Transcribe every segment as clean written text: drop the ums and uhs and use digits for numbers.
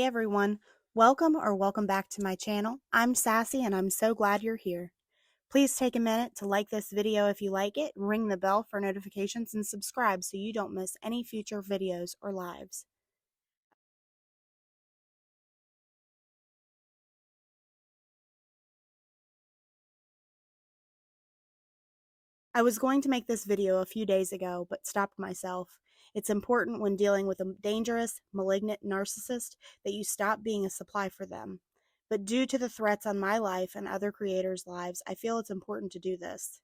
Hey everyone, welcome back to my channel. I'm Sassy and I'm so glad you're here. Please take a minute to like this video if you like it, ring the bell for notifications, and subscribe so you don't miss any future videos or lives. I was going to make this video a few days ago, but stopped myself. It's important when dealing with a dangerous, malignant narcissist that you stop being a supply for them. But due to the threats on my life and other creators' lives, I feel it's important to do this.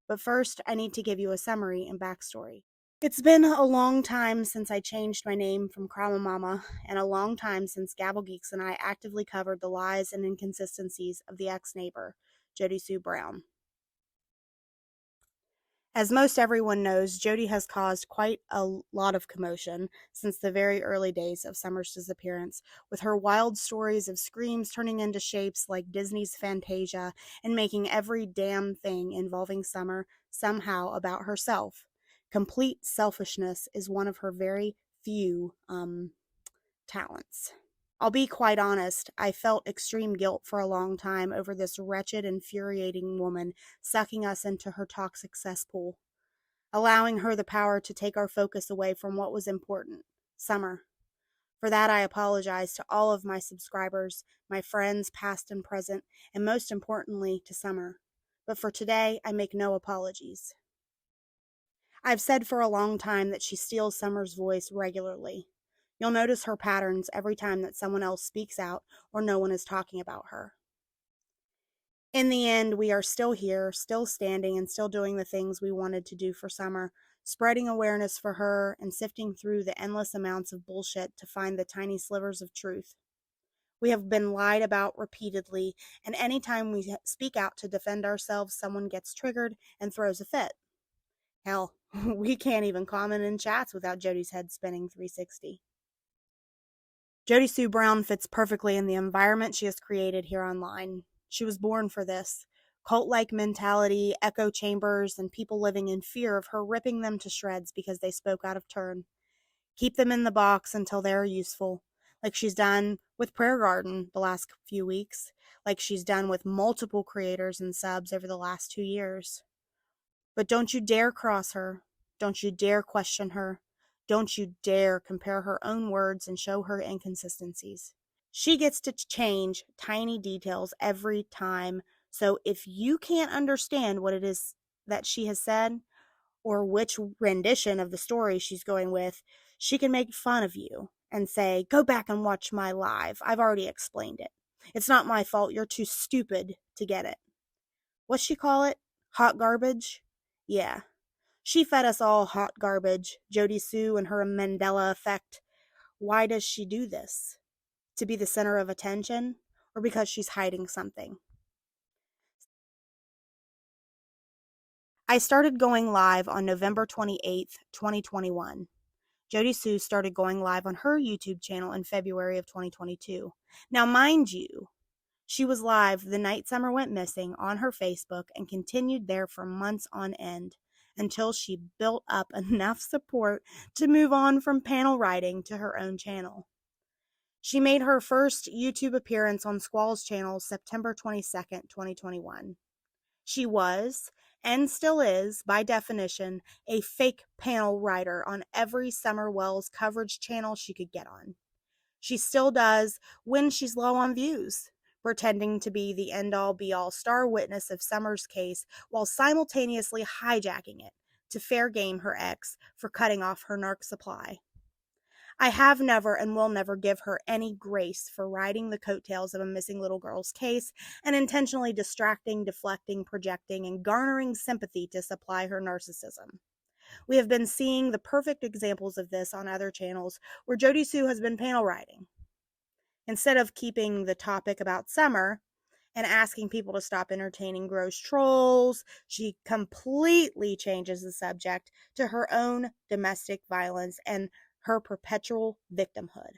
But first, I need to give you a summary and backstory. It's been a long time since I changed my name from Krama Mama, and a long time since Gabble Geeks and I actively covered the lies and inconsistencies of the ex-neighbor, Jodisue Brown. As most everyone knows, Jodi has caused quite a lot of commotion since the very early days of Summer's disappearance, with her wild stories of screams turning into shapes like Disney's Fantasia and making every damn thing involving Summer somehow about herself. Complete selfishness is one of her very few talents. I'll be quite honest, I felt extreme guilt for a long time over this wretched, infuriating woman sucking us into her toxic cesspool, allowing her the power to take our focus away from what was important, Summer. For that, I apologize to all of my subscribers, my friends, past and present, and most importantly, to Summer. But for today, I make no apologies. I've said for a long time that she steals Summer's voice regularly. You'll notice her patterns every time that someone else speaks out or no one is talking about her. In the end, we are still here, still standing, and still doing the things we wanted to do for Summer, spreading awareness for her and sifting through the endless amounts of bullshit to find the tiny slivers of truth. We have been lied about repeatedly, and anytime we speak out to defend ourselves, someone gets triggered and throws a fit. Hell, we can't even comment in chats without Jodi's head spinning 360. Jodisue Brown fits perfectly in the environment she has created here online. She was born for this. Cult-like mentality, echo chambers, and people living in fear of her ripping them to shreds because they spoke out of turn. Keep them in the box until they are useful, like she's done with Prayer Garden the last few weeks, like she's done with multiple creators and subs over the last 2 years. But don't you dare cross her. Don't you dare question her. Don't you dare compare her own words and show her inconsistencies. She gets to change tiny details every time. So if you can't understand what it is that she has said, or which rendition of the story she's going with, she can make fun of you and say, go back and watch my live. I've already explained it. It's not my fault. You're too stupid to get it. What's she call it? Hot garbage? Yeah. She fed us all hot garbage, Jodisue and her Mandela effect. Why does she do this? To be the center of attention, or because she's hiding something? I started going live on November 28th, 2021. Jodisue started going live on her YouTube channel in February of 2022. Now, mind you, she was live the night Summer went missing on her Facebook and continued there for months on end until she built up enough support to move on from panel writing to her own channel. She made her first YouTube appearance on Squall's channel September 22nd, 2021. She was, and still is, by definition, a fake panel writer on every SummerWells coverage channel she could get on. She still does when she's low on views, pretending to be the end-all be-all star witness of Summer's case while simultaneously hijacking it to fair game her ex for cutting off her narc supply. I have never and will never give her any grace for riding the coattails of a missing little girl's case and intentionally distracting, deflecting, projecting, and garnering sympathy to supply her narcissism. We have been seeing the perfect examples of this on other channels where Jodisue has been panel writing. Instead of keeping the topic about Summer and asking people to stop entertaining gross trolls, she completely changes the subject to her own domestic violence and her perpetual victimhood.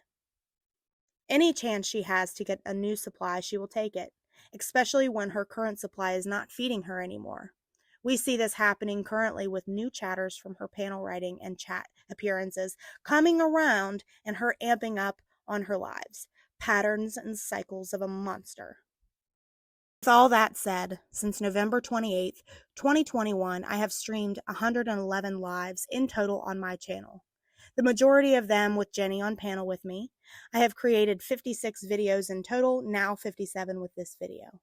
Any chance she has to get a new supply, she will take it, especially when her current supply is not feeding her anymore. We see this happening currently with new chatters from her panel writing and chat appearances coming around and her amping up on her lives. patterns and cycles of a monster. With all that said, since November 28th, 2021, I have streamed 111 lives in total on my channel. The majority of them with Jenny on panel with me. I have created 56 videos in total, now 57 with this video.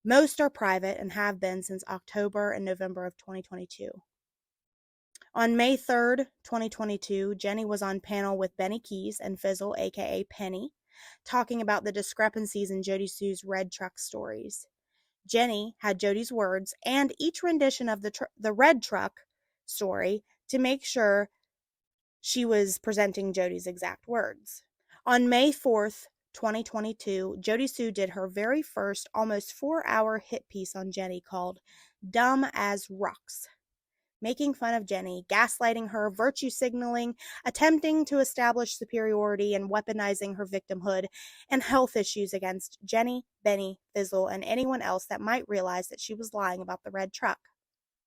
Most are private and have been since October and November of 2022. On May 3rd, 2022, Jenny was on panel with Benny Keys and Fizzle, aka Penny, talking about the discrepancies in Jodisue's red truck stories. Jenny had Jody's words and each rendition of the red truck story to make sure she was presenting Jody's exact words. On May 4th, 2022, Jodisue did her very first almost 4-hour hit piece on Jenny called Dumb as Rocks, making fun of Jenny, gaslighting her, virtue signaling, attempting to establish superiority, and weaponizing her victimhood and health issues against Jenny, Benny, Fizzle, and anyone else that might realize that she was lying about the red truck.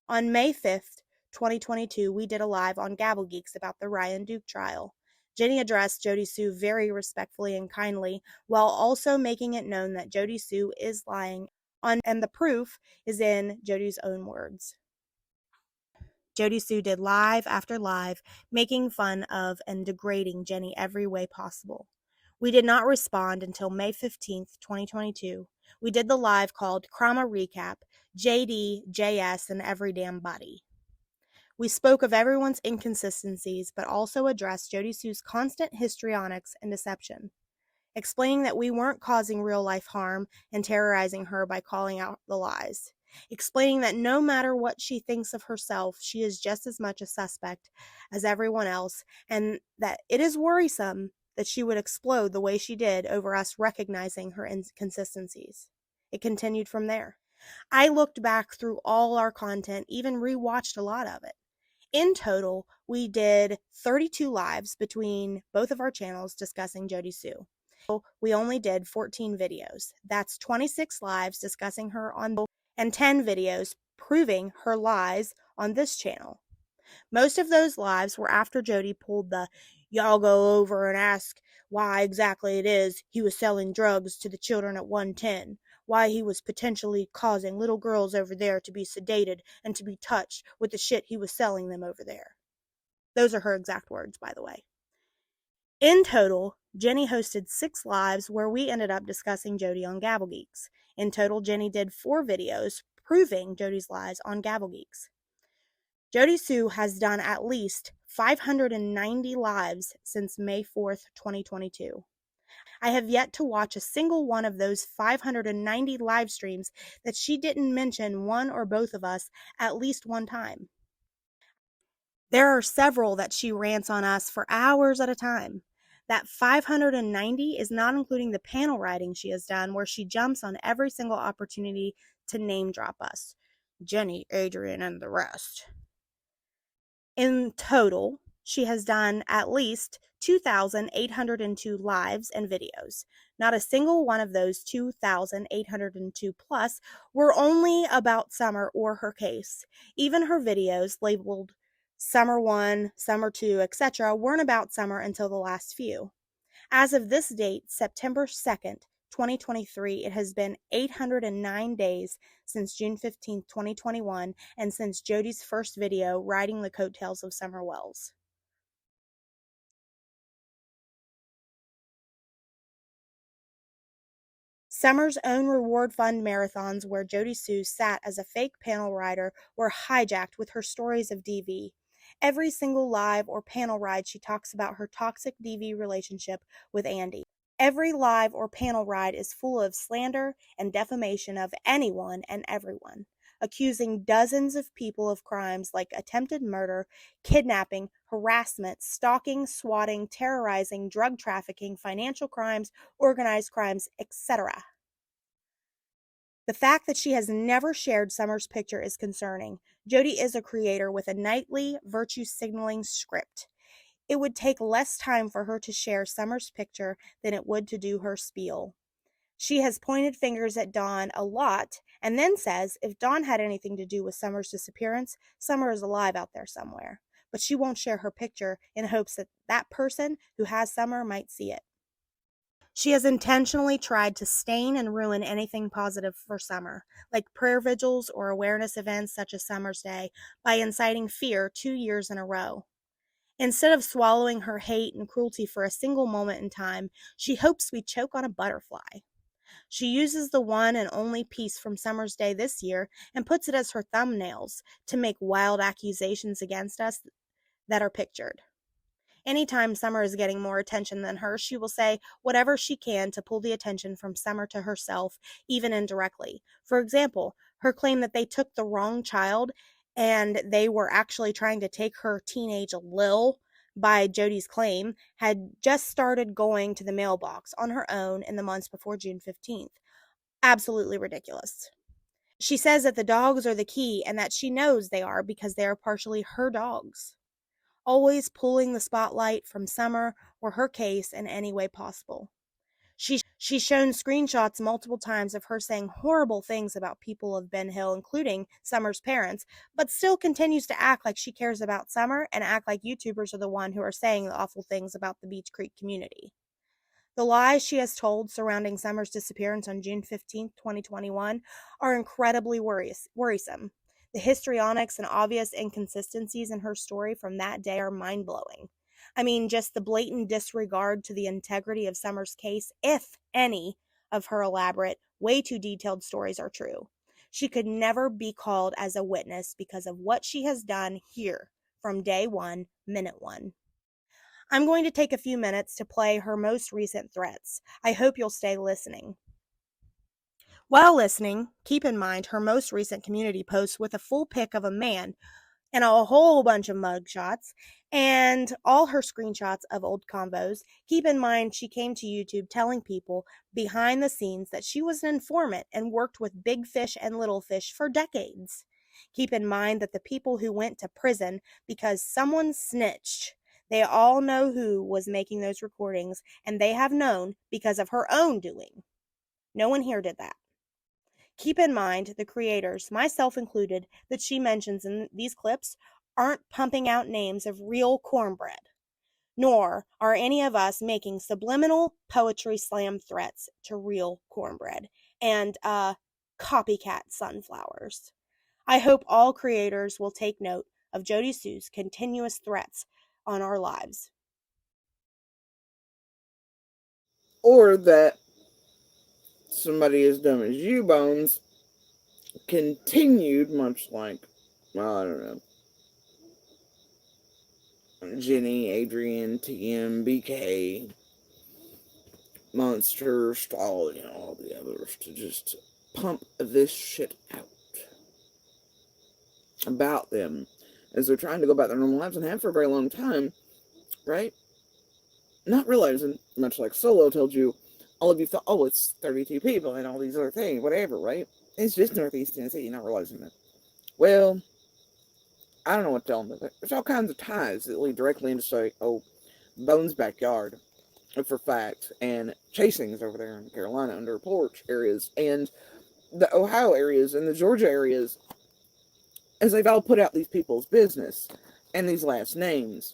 On May 5th, 2022, we did a live on Gabble Geeks about the Ryan Duke trial. Jenny addressed Jodisue very respectfully and kindly, while also making it known that Jodisue is lying, and the proof is in Jody's own words. Jodisue did live after live, making fun of and degrading Jenny every way possible. We did not respond until May 15th, 2022. We did the live called Krama Recap, JD, JS, and Every Damn Body. We spoke of everyone's inconsistencies, but also addressed Jodisue's constant histrionics and deception, explaining that we weren't causing real-life harm and terrorizing her by calling out the lies, explaining that no matter what she thinks of herself, she is just as much a suspect as everyone else, and that it is worrisome that she would explode the way she did over us recognizing her inconsistencies. It continued from there. I looked back through all our content, even rewatched a lot of it. In total, we did 32 lives between both of our channels discussing Jodisue. We only did 14 videos. That's 26 lives discussing her on both and 10 videos proving her lies on this channel. Most of those lives were after Jody pulled the "y'all go over and ask why exactly it is he was selling drugs to the children at 110, why he was potentially causing little girls over there to be sedated and to be touched with the shit he was selling them over there." Those are her exact words, by the way. In total, Jenny hosted 6 lives where we ended up discussing Jody on Gabble Geeks. In total, Jenny did 4 videos proving Jody's lies on Gabble Geeks. Jodisue has done at least 590 lives since May 4th, 2022. I have yet to watch a single one of those 590 live streams that she didn't mention one or both of us at least one time. There are several that she rants on us for hours at a time. That 590 is not including the panel writing she has done, where she jumps on every single opportunity to name drop us. Jenny, Adrian, and the rest. In total, she has done at least 2,802 lives and videos. Not a single one of those 2,802 plus were only about Summer or her case. Even her videos labeled Summer 1, Summer 2, etc. weren't about Summer until the last few. As of this date, September 2nd, 2023, it has been 809 days since June 15th, 2021, and since Jody's first video, riding the coattails of SummerWells. Summer's own reward fund marathons, where Jodisue sat as a fake panel rider, were hijacked with her stories of DV. Every single live or panel ride, she talks about her toxic DV relationship with Andy. Every live or panel ride is full of slander and defamation of anyone and everyone, accusing dozens of people of crimes like attempted murder, kidnapping, harassment, stalking, swatting, terrorizing, drug trafficking, financial crimes, organized crimes, etc. The fact that she has never shared Summer's picture is concerning. Jody is a creator with a nightly virtue signaling script. It would take less time for her to share Summer's picture than it would to do her spiel. She has pointed fingers at Dawn a lot and then says if Dawn had anything to do with Summer's disappearance, Summer is alive out there somewhere. But she won't share her picture in hopes that that person who has Summer might see it. She has intentionally tried to stain and ruin anything positive for Summer, like prayer vigils or awareness events such as Summer's Day, by inciting fear 2 years in a row. Instead of swallowing her hate and cruelty for a single moment in time, she hopes we choke on a butterfly. She uses the one and only piece from Summer's Day this year and puts it as her thumbnails to make wild accusations against us that are pictured. Anytime Summer is getting more attention than her, she will say whatever she can to pull the attention from Summer to herself, even indirectly. For example, her claim that they took the wrong child and they were actually trying to take her teenage Lil, by Jody's claim, had just started going to the mailbox on her own in the months before June 15th. Absolutely ridiculous. She says that the dogs are the key and that she knows they are because they are partially her dogs, always pulling the spotlight from Summer or her case in any way possible. She's shown screenshots multiple times of her saying horrible things about people of Ben Hill, including Summer's parents, but still continues to act like she cares about Summer and act like YouTubers are the one who are saying the awful things about the Beach Creek community. The lies she has told surrounding Summer's disappearance on June 15th, 2021 are incredibly worrisome. The histrionics and obvious inconsistencies in her story from that day are mind-blowing. I mean, just the blatant disregard to the integrity of Summer's case, if any of her elaborate, way too detailed stories are true. She could never be called as a witness because of what she has done here from day one, minute one. I'm going to take a few minutes to play her most recent threats. I hope you'll stay listening. While listening, keep in mind her most recent community post with a full pic of a man and a whole bunch of mugshots and all her screenshots of old convos. Keep in mind she came to YouTube telling people behind the scenes that she was an informant and worked with big fish and little fish for decades. Keep in mind that the people who went to prison because someone snitched, they all know who was making those recordings, and they have known because of her own doing. No one here did that. Keep in mind the creators, myself included, that she mentions in these clips aren't pumping out names of real cornbread, nor are any of us making subliminal poetry slam threats to real cornbread and copycat sunflowers. I hope all creators will take note of Jodisue's continuous threats on our lives. Or that somebody as dumb as you, Bones, continued, much like, well, I don't know, Jenny, Adrian, TM, BK, Monster, Stall, all the others, to just pump this shit out about them as they're trying to go about their normal lives and have for a very long time, right? Not realizing, much like Solo told you, all of you thought, oh, it's 32 people and all these other things, whatever, right? It's just Northeast Tennessee, not realizing that. Well, I don't know what to tell them. There's all kinds of ties that lead directly into, say, oh, Bones' backyard, for fact, and Chasing's over there in Carolina under porch areas, and the Ohio areas and the Georgia areas, as they've all put out these people's business and these last names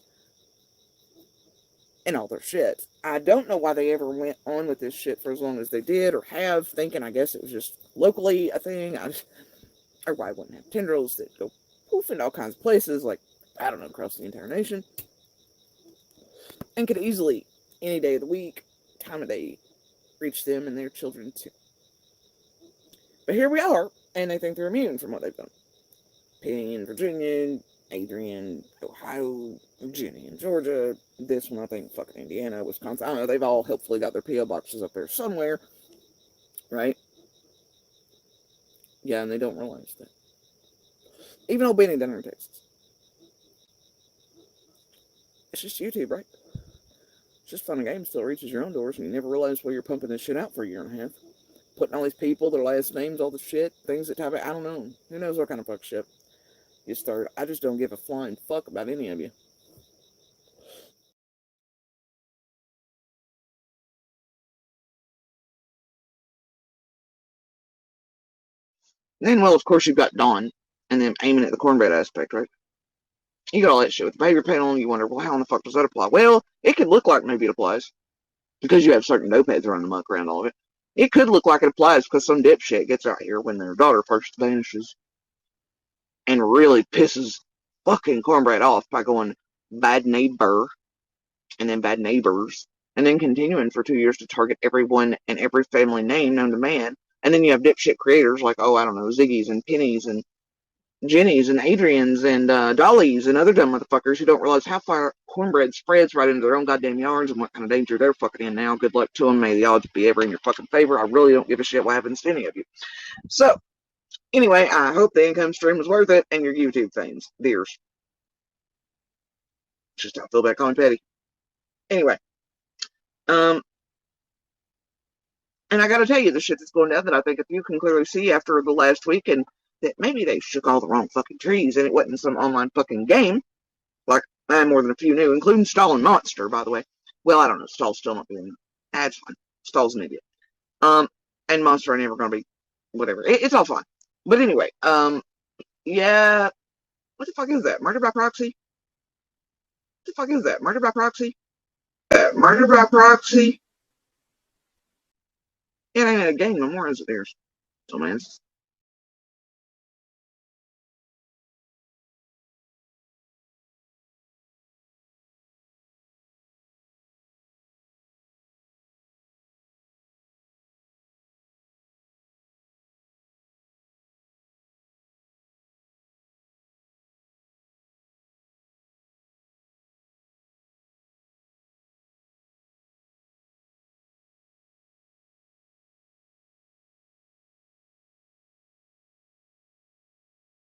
and all their shit. I don't know why they ever went on with this shit for as long as they did or have, thinking I guess it was just locally a thing. Or why I wouldn't have tendrils that go poof into all kinds of places, like, I don't know, across the entire nation. And could easily, any day of the week, time of day, reach them and their children too. But here we are, and they think they're immune from what they've done. Penny in Virginia, Adrian, Ohio, Jenny in Georgia, this one I think fucking Indiana, Wisconsin. I don't know, they've all hopefully got their P.O. boxes up there somewhere, right? Yeah, and they don't realize that. Even old Benny down in Texas. It's just YouTube, right? It's just fun and game, still reaches your own doors, and you never realize why you're pumping this shit out for a year and a half. Putting all these people, their last names, all the shit, things that type of, I don't know. Who knows what kind of fuck shit. You start, I just don't give a flying fuck about any of you. Then, well, of course, you've got Dawn, and then aiming at the cornbread aspect, right? You got all that shit with the behavior panel, and you wonder, well, how in the fuck does that apply? Well, it could look like maybe it applies. because you have certain notepads running amok around all of it. It could look like it applies because some dipshit gets out here when their daughter first vanishes and really pisses fucking cornbread off by going bad neighbor and then bad neighbors and then continuing for 2 years to target everyone and every family name known to man. And then you have dipshit creators like, oh, I don't know, Ziggy's and Penny's and Jenny's and Adrian's and Dolly's and other dumb motherfuckers who don't realize how far cornbread spreads right into their own goddamn yards and what kind of danger they're fucking in now. Good luck to them. May the odds be ever in your fucking favor. I really don't give a shit what happens to any of you. So, anyway, I hope the income stream was worth it and your YouTube fans, dears. Just how I feel about Colin Petty. Anyway, and I gotta tell you, the shit that's going down that I think if you can clearly see after the last week and that maybe they shook all the wrong fucking trees and it wasn't some online fucking game. Like, more than a few new, including Stall and Monster, by the way. Well, I don't know. Stall's still not being. That's fine. Stall's an idiot. And Monster ain't never gonna be whatever. It's all fine. But anyway, yeah. What the fuck is that? Murder by proxy? What the fuck is that? Murder by proxy? Murder by proxy? It ain't a game no more, is it, there? Dumbass.